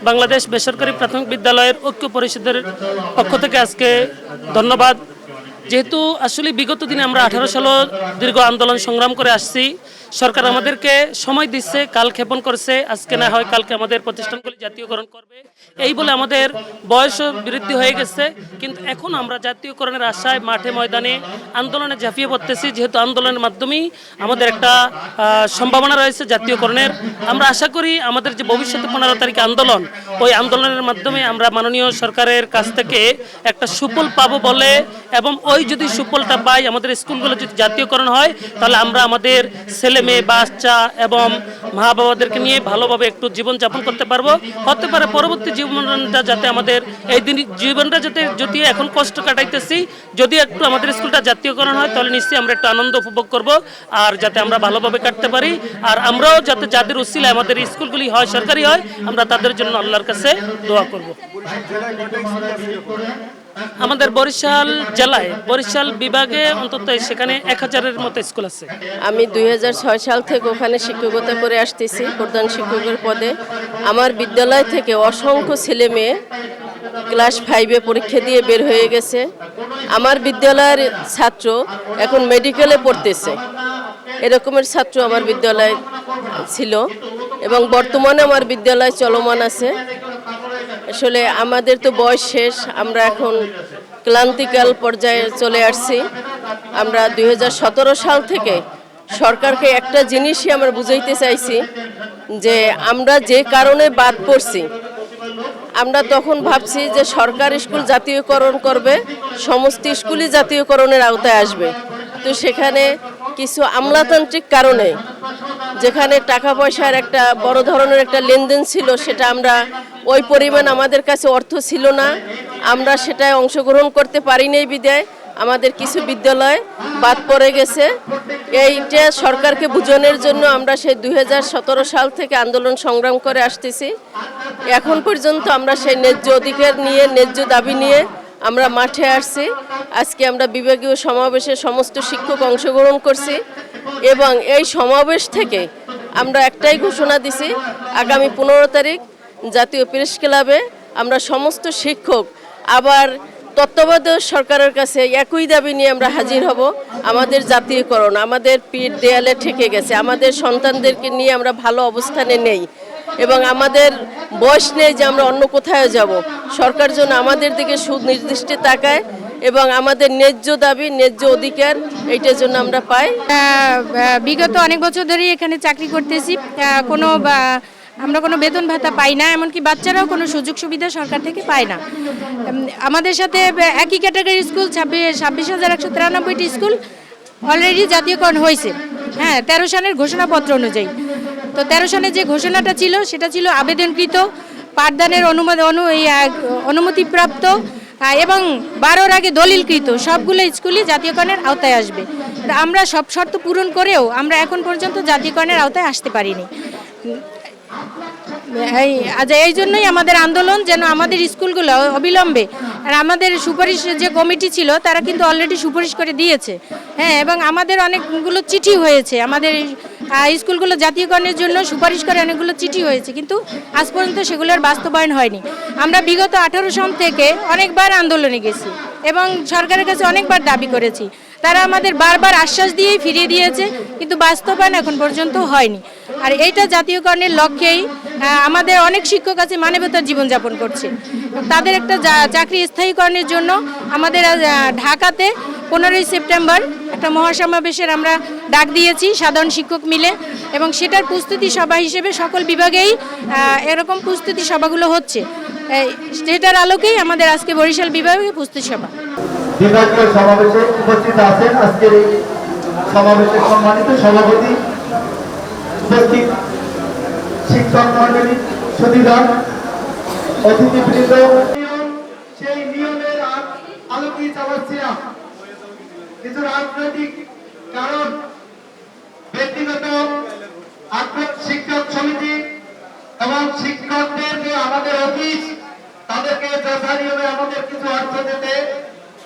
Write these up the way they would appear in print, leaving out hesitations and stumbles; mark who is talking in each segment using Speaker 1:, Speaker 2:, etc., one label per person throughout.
Speaker 1: বাংলাদেশ বেসরকারি প্রাথমিক বিদ্যালয়ের ঐক্য পরিষদের পক্ষ থেকে আজকে ধন্যবাদ। যেহেতু আসলে বিগত দিনে আমরা 18 সাল দীর্ঘ আন্দোলন সংগ্রাম করে আসছি, সরকার আমাদেরকে সময় দিচ্ছে, কাল ক্ষেপণ করছে, আজকে না হয় কালকে আমাদের প্রতিষ্ঠানগুলি জাতীয়করণ করবে এই বলে আমাদের বয়সও বৃদ্ধি হয়ে গেছে। কিন্তু এখন আমরা জাতীয়করণের আশায় মাঠে ময়দানে আন্দোলনে ঝাঁপিয়ে পড়তেছি, যেহেতু আন্দোলনের মাধ্যমেই আমাদের একটা সম্ভাবনা রয়েছে জাতীয়করণের। আমরা আশা করি আমাদের যে ভবিষ্যতে 15 তারিখে আন্দোলন, ওই আন্দোলনের মাধ্যমে আমরা মাননীয় সরকারের কাছ থেকে একটা সুফল পাবো বলে, এবং ওই যদি সুফলটা পাই, আমাদের স্কুলগুলো যদি জাতীয়করণ হয়, তাহলে আমরা আমাদের ছেলে মেয়ে বাচ্চা এবং মা বাবাদেরকে নিয়ে ভালোভাবে একটু জীবনযাপন করতে পারবো। হতে পারে পরবর্তী জীবনটা যাতে আমাদের এই দিন জীবনটা যাতে যদি এখন কষ্ট কাটাইতেছি, যদি একটু আমাদের স্কুলটা জাতীয়করণ হয়, তাহলে নিশ্চয়ই আমরা একটু আনন্দ উপভোগ করব, আর যাতে আমরা ভালোভাবে কাটতে পারি। আর আমরাও যাতে যাদের উসিলায় আমাদের স্কুলগুলি হয়, সরকারি হয়, আমরা তাদের জন্য আল্লাহর কাছে দোয়া করব। আমাদের বরিশাল জেলায়, বরিশাল বিভাগে অন্তত সেখানে 1000-এর মতো স্কুল আছে।
Speaker 2: আমি 2006 সাল থেকে ওখানে শিক্ষকতা করে আসতেছি, প্রধান শিক্ষকের পদে। আমার বিদ্যালয় থেকে অসংখ্য ছেলে মেয়ে ক্লাস 5-এ পরীক্ষা দিয়ে বের হয়ে গেছে। আমার বিদ্যালয়ের ছাত্র এখন মেডিকেলে পড়তেছে, এরকমের ছাত্র আমার বিদ্যালয়ে ছিল, এবং বর্তমানে আমার বিদ্যালয় চলমান আছে। আসলে আমাদের তো বয়স শেষ, আমরা এখন ক্লান্তিকাল পর্যায়ে চলে আসছি। আমরা 2017 সাল থেকে সরকারকে একটা জিনিসই আমরা বুঝাইতে চাইছি, যে আমরা যে কারণে বাদ পড়ছি, আমরা তখন ভাবছি যে সরকার স্কুল জাতীয়করণ করবে, সমস্ত স্কুলই জাতীয়করণের আওতায় আসবে। তো সেখানে কিছু আমলাতান্ত্রিক কারণে, যেখানে টাকা পয়সার একটা বড় ধরনের একটা লেনদেন ছিল, সেটা আমরা ওই পরিমাণ আমাদের কাছে অর্থ ছিল না, আমরা সেটায় অংশগ্রহণ করতে পারিনি বিধায় আমাদের কিছু বিদ্যালয় বাদ পড়ে গেছে। এইটা সরকারকে বোঝানোর জন্য আমরা সেই 2017 সাল থেকে আন্দোলন সংগ্রাম করে আসতেছি। এখন পর্যন্ত আমরা সেই ন্যায্য অধিকার নিয়ে, ন্যায্য দাবি নিয়ে আমরা মাঠে আসছি। আজকে আমরা বিভাগীয় সমাবেশে সমস্ত শিক্ষক অংশগ্রহণ করছি, এবং এই সমাবেশ থেকে আমরা একটাই ঘোষণা দিছি, আগামী 15 তারিখ জাতীয় প্রেস ক্লাবে আমরা সমস্ত শিক্ষক আবার তত্ত্বাবধায়ক সরকারের কাছে একই দাবি নিয়ে আমরা হাজির হব। আমাদের জাতীয়করণ, আমাদের পিঠ দেয়ালে ঠেকে গেছে, আমাদের সন্তানদেরকে নিয়ে আমরা ভালো অবস্থানে নেই, এবং আমাদের বয়স নেই যে আমরা অন্য কোথাও যাব। সরকার যেন আমাদের দিকে সুনির্দিষ্ট তাকায় এবং আমাদের ন্যায্য দাবি, ন্যায্য অধিকার এইটার জন্য আমরা পাই।
Speaker 3: বিগত অনেক বছর ধরেই এখানে চাকরি করতেছি, আমরা কোনো বেতন ভাতা পাই না, এমনকি বাচ্চারাও কোনো সুযোগ সুবিধা সরকার থেকে পায় না। আমাদের সাথে একই ক্যাটাগরির স্কুল 26,193টি স্কুল অলরেডি জাতীয়করণ হয়েছে, হ্যাঁ, 13 সনের ঘোষণাপত্র অনুযায়ী। তো 13 সনের যে ঘোষণাটা ছিল, সেটা ছিল আবেদনকৃত, পাঠদানের অনুমতিপ্রাপ্ত এবং 12-র আগে দলিলকৃত সবগুলো স্কুলই জাতীয়করণের আওতায় আসবে। আমরা সব শর্ত পূরণ করেও আমরা এখন পর্যন্ত জাতীয়করণের আওতায় আসতে পারিনি। এই জন্যই আমাদের আন্দোলন, যেন আমাদের স্কুলগুলো অবিলম্বে, আর আমাদের সুপারিশ যে কমিটি ছিল তারা কিন্তু অলরেডি সুপারিশ করে দিয়েছে, হ্যাঁ, এবং আমাদের অনেকগুলো চিঠি হয়েছে, আমাদের স্কুলগুলো জাতীয়করণের জন্য সুপারিশ করে অনেকগুলো চিঠি হয়েছে, কিন্তু আজ পর্যন্ত সেগুলোর বাস্তবায়ন হয়নি। আমরা বিগত 18 সন থেকে অনেকবার আন্দোলনে গেছি এবং সরকারের কাছে অনেকবার দাবি করেছি, তারা আমাদের বারবার আশ্বাস দিয়েই ফিরিয়ে দিয়েছে, কিন্তু বাস্তবায়ন এখন পর্যন্ত হয়নি। আর এইটা জাতীয়করণের লক্ষ্যেই আমাদের অনেক শিক্ষক আছে মানবতার জীবনযাপন করছে, তাদের একটা চাকরি স্থায়ীকরণের জন্য আমাদের ঢাকাতে 15ই সেপ্টেম্বর একটা মহাসমাবেশের আমরা ডাক দিয়েছি সাধারণ শিক্ষক মিলে, এবং সেটার প্রস্তুতি সভা হিসেবে সকল বিভাগেই এরকম প্রস্তুতি সভাগুলো হচ্ছে। সেটার আলোকেই আমাদের আজকে বরিশাল বিভাগে প্রস্তুতি সভা।
Speaker 4: বিভাগীয় সমাবেশে উপস্থিত আছেন আজকের এই সমাবেশের সম্মানিত সভাপতি, উপস্থিত শিক্ষক মন্ডলী, সুধীগণ, অতিথিবৃন্দ। সেই নিয়মের আলোকেই চালাচ্ছিলাম। কিছু রাজনৈতিক কারণ, ব্যক্তিগত আগ্রহ, শিক্ষক সমিতি এবং শিক্ষকদের যে আমাদের অফিস, তাদেরকে যথা নিয়মে আমাদের কিছু অর্থ দিতে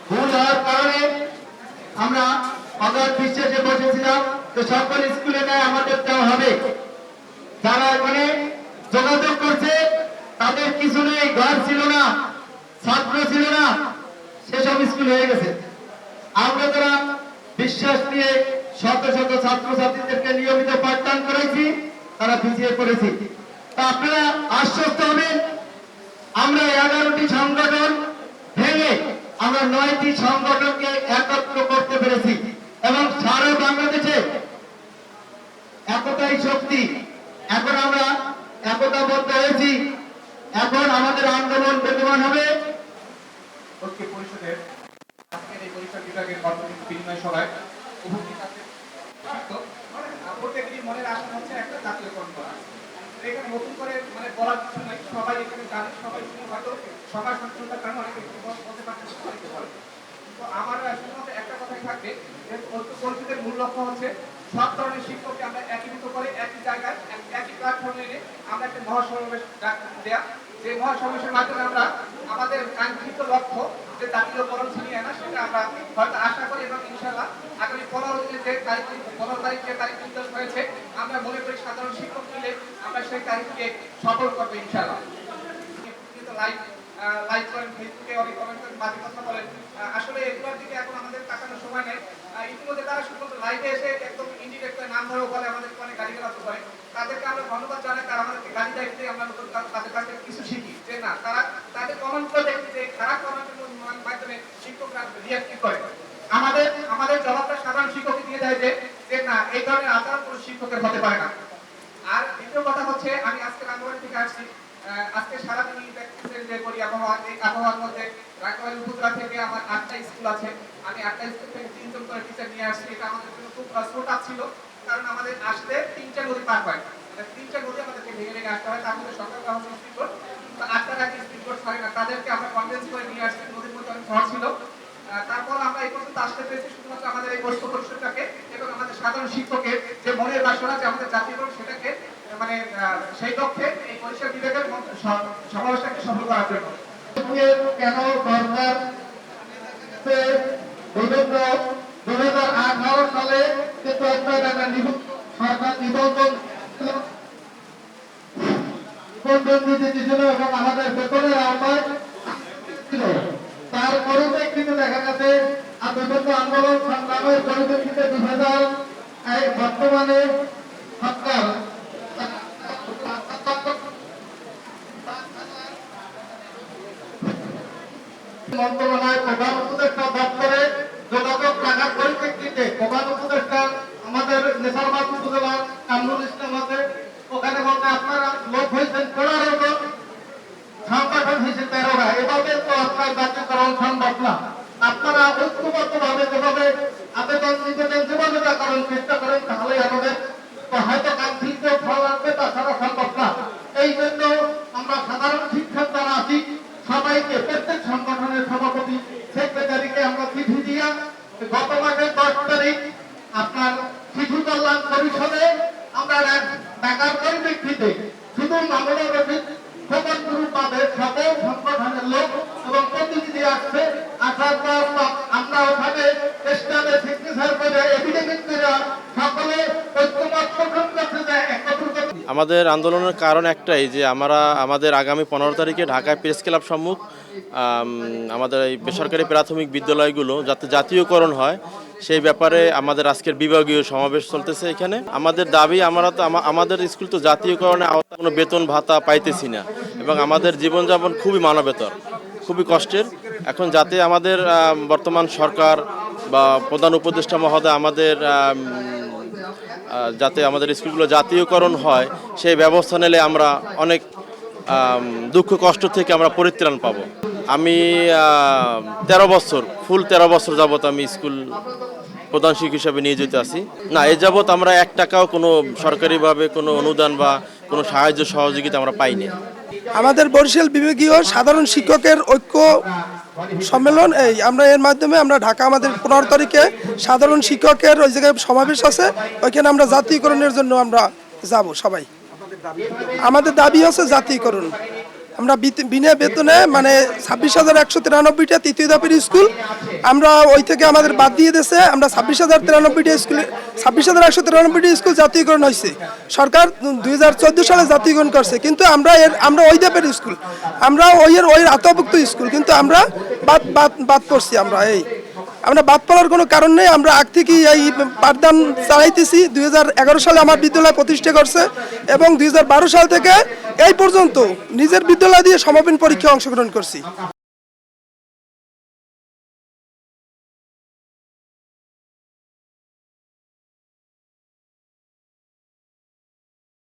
Speaker 4: ভুল হওয়ার কারণে আমরা অগাধ বিশ্বাসে বসেছিলাম যে সকল স্কুলে নেয় আমাদের দেওয়া হবে। যারা এখানে যোগাযোগ করছে তাদের কিছু নেই, ঘর ছিল না, ছাত্র ছিল না, সেসব স্কুল হয়ে গেছে। আমরা যারা বিশ্বাস নিয়ে শত শত ছাত্রছাত্রীদেরকে নিয়মিত পাঠদান করেছি, তারা পিছিয়ে পড়েছি। তা আপনারা আশ্বস্ত হবেন, আমরা 11টি সংগঠন ভেঙে আমরা 9টি সংগঠনকে একত্র করতে পেরেছি এবং সারা বাংলাদেশে একতাই শক্তি। এখন আমরা একতাবদ্ধ হয়েছি, এখন আমাদের আন্দোলন বেগবান হবে।
Speaker 5: ঐক্য পরিষদের আজকের এই পরিষদ বিভাগের অর্থনৈতিক বিনিময় সভায় উপস্থিত আছেন প্রত্যেকেরই মনের আশা হচ্ছে একটা জাতীয়করণ করা। এখানে নতুন করে বলার কিছু নাই, সবাই এখানে জানে, সবাই হয়তো সবার সচেতনতার কারণে অনেকে বলতে পারছে, অনেকে বলে। তো আমার শুধুমাত্র একটা কথাই থাকবে যে ঐক্য পরিষদের মূল লক্ষ্য হচ্ছে সব ধরনের শিক্ষককে আমরা একীভূত করে একই জায়গায় একই প্ল্যাটফর্মে এনে আমরা একটা মহাসমাবেশ দেয়া, যে মহাসমাবেশের মাধ্যমে আমরা আমাদের কাঙ্ক্ষিত লক্ষ্য যে জাতীয়করণ ছিনিয়ে আনা সেটা আমরা হয়তো আশা করি এবং ইনশাআল্লাহ আগামী 15 তারিখ যে তারিখ নির্ধারণ হয়েছে আমরা মনে করি সাধারণ শিক্ষক মিলে আমরা সেই তারিখকে সফল করবো ইনশাআল্লাহ। লাইভ করেন, ফেসবুকে অনেক কমেন্ট করেন, বাজে কথা বলেন, আসলে এগুলোর দিকে এখন আমাদের তাকানোর সময় নেই। ইতিমধ্যে তারা শুধুমাত্র লাইভে এসে একদম ইন্ডিরেক্ট করে নাম ধরেও বলে, আমাদেরকে অনেক গালিগালাজ করে, তাদেরকে আমরা ধন্যবাদ জানাই। তারা আমাদেরকে গালি দেয়, আমরা নতুন তাদের কাছ থেকে কিছু শিখি যে না, তারা তাদের কমেন্টগুলো দেখি যে খারাপ কমেন্টের মাধ্যমে শিক্ষকরা রিয়াক্ট কি করে। আমাদের জবাবটা সাধারণ শিক্ষককে দিয়ে দেয় যে না, এই ধরনের আচরণ কোনো শিক্ষকের হতে পারে না। আর দ্বিতীয় কথা হচ্ছে, আমি আজকে রাঙ্গামাটি থেকে আসছি, আজকে সারাদিনই দেখতেছেন যে করি আবহাওয়া, এই আবহাওয়ার মধ্যে রাঙ্গামাটি উপজেলা থেকে আমার 8টা স্কুল আছে, আমি 8টা স্কুল থেকে 3 জন করে টিচার নিয়ে আসছি। এটা আমাদের জন্য খুব ছোট ছিল, কারণ আমাদের আসতে 3টা নদী পার হয়, 3টা নদী আমাদেরকে ভেঙে ভেঙে আসতে হয়। তার মধ্যে সরকার হচ্ছে স্পিড বোট, 8টার আগে স্পিড বোট হয় না, তাদেরকে আমরা কনভিন্স করে নিয়ে আসছি। নদীর মধ্যে অনেক ঝড় ছিল, তারপর আমরা এই পর্যন্ত আসতে পেরেছি শুধুমাত্র আমাদের এই ঐক্য পরিষদটাকে এবং আমাদের সাধারণ শিক্ষকের যে মনের বাসনা যে আমাদের জাতীয়করণ, সেটাকে সেই লক্ষ্যে এই পরিষদ বিভাগের সমাবেশটাকে সফল করার জন্য।
Speaker 4: কেন সরকার 2018 সালে কিন্তু একটা সরকার নিবন্ধন দিয়েছিল এবং আমাদের বেতনের আওতায় ছিল। তার পরিপ্রেক্ষিতে দেখা গেছে বিভিন্ন আন্দোলন সংগ্রামের পরিপ্রেক্ষিতে 2000 বর্তমানে সরকার মন্ত্রণালয় প্রধান উপদেষ্টা দপ্তরে যোগাযোগ রাখার পরিপ্রেক্ষিতে প্রধান উপদেষ্টা আমাদের নেশারবাদ উপজেলার কামরুল ইসলাম আছে, ওখানে বলতে আপনারা লোক হয়েছেন 15 জন, সংগঠন হয়েছে 13টা, এভাবে তো আপনার জাতীয়করণ সম্ভব না। আপনারা ঐক্যবদ্ধ ভাবে যেভাবে আবেদন নিবেদন যেভাবে করার চেষ্টা করেন, তাহলে আমাদের হয়তো কাঙ্ক্ষিত ফল আসবে, তাছাড়া সম্ভব না। এই জন্য আমরা সাধারণ শিক্ষক যারা আছি সবাইকে, প্রত্যেক সংগঠনের সভাপতি সেক্রেটারিকে আমরা চিঠি দিয়া গত মাসের 10 তারিখ আপনার শিশু কল্যাণ পরিষদে আমরা ঢাকার পরিপ্রেক্ষিতে শুধু মামলা রচিত খবর গ্রুপ পাবে সকল সংগঠনের লোক এবং প্রতিনিধি আসছে, আসার পর আমরা ওখানে স্টাফে সিগনেচার করে এফিডেভিট করে সকলে ঐক্যমত পোষণ করতে যায়।
Speaker 6: আমাদের আন্দোলনের কারণ একটাই যে আমাদের আগামী 15 তারিখে ঢাকায় প্রেস ক্লাব সম্মুখ আমাদের এই বেসরকারি প্রাথমিক বিদ্যালয়গুলো যাতে জাতীয়করণ হয় সেই ব্যাপারে আমাদের আজকের বিভাগীয় সমাবেশ চলতেছে। এখানে আমাদের দাবি, আমাদের স্কুল তো জাতীয়করণে কোনো বেতন ভাতা পাইতেছি না এবং আমাদের জীবনযাপন খুবই মানবেতর, খুবই কষ্টের। এখন যাতে আমাদের বর্তমান সরকার বা প্রধান উপদেষ্টা মহোদয় যাতে আমাদের স্কুলগুলো জাতীয়করণ হয় সেই ব্যবস্থা নিলে আমরা অনেক দুঃখ কষ্ট থেকে আমরা পরিত্রাণ পাব। আমি 13 বছর যাবত আমি স্কুল প্রধান শিক্ষক হিসাবে নিয়োজিত আছি। না, এ যাবত আমরা 1 টাকাও কোনো সরকারিভাবে কোনো অনুদান বা কোনো সাহায্য সহযোগিতা আমরা পাইনি।
Speaker 7: আমাদের বরিশাল বিভাগীয় সাধারণ শিক্ষকের ঐক্য সম্মেলন, আমরা এর মাধ্যমে আমরা ঢাকা আমাদের 15 তারিখে সাধারণ শিক্ষকের ওই জায়গায় সমাবেশ আছে, ওইখানে আমরা জাতীয়করণের জন্য আমরা যাব সবাই। আমাদের দাবি হচ্ছে জাতীয়করণ। আমরা বিনা বেতনে 26,193টা তৃতীয় ধাপের স্কুল আমরা ওই থেকে আমাদের বাদ দিয়ে দিয়েছে। আমরা 26,093টি স্কুলে 26,193টি স্কুল জাতীয়করণ হয়েছে। সরকার 2014 সালে জাতীয়করণ করছে, কিন্তু আমরা ওই দেপের স্কুল, আমরা ওই আওতাভুক্ত স্কুল, কিন্তু আমরা বাদ পড়ছি। আমরা বাদ পড়ার কোনো কারণ নেই। আমরা আগ থেকেই এই পাঠদান চালাইতেছি। 2011 সালে আমার বিদ্যালয় প্রতিষ্ঠা করছে এবং 2012 সাল থেকে এই পর্যন্ত নিজের বিদ্যালয় দিয়ে সমাপনী পরীক্ষায় অংশগ্রহণ করছি।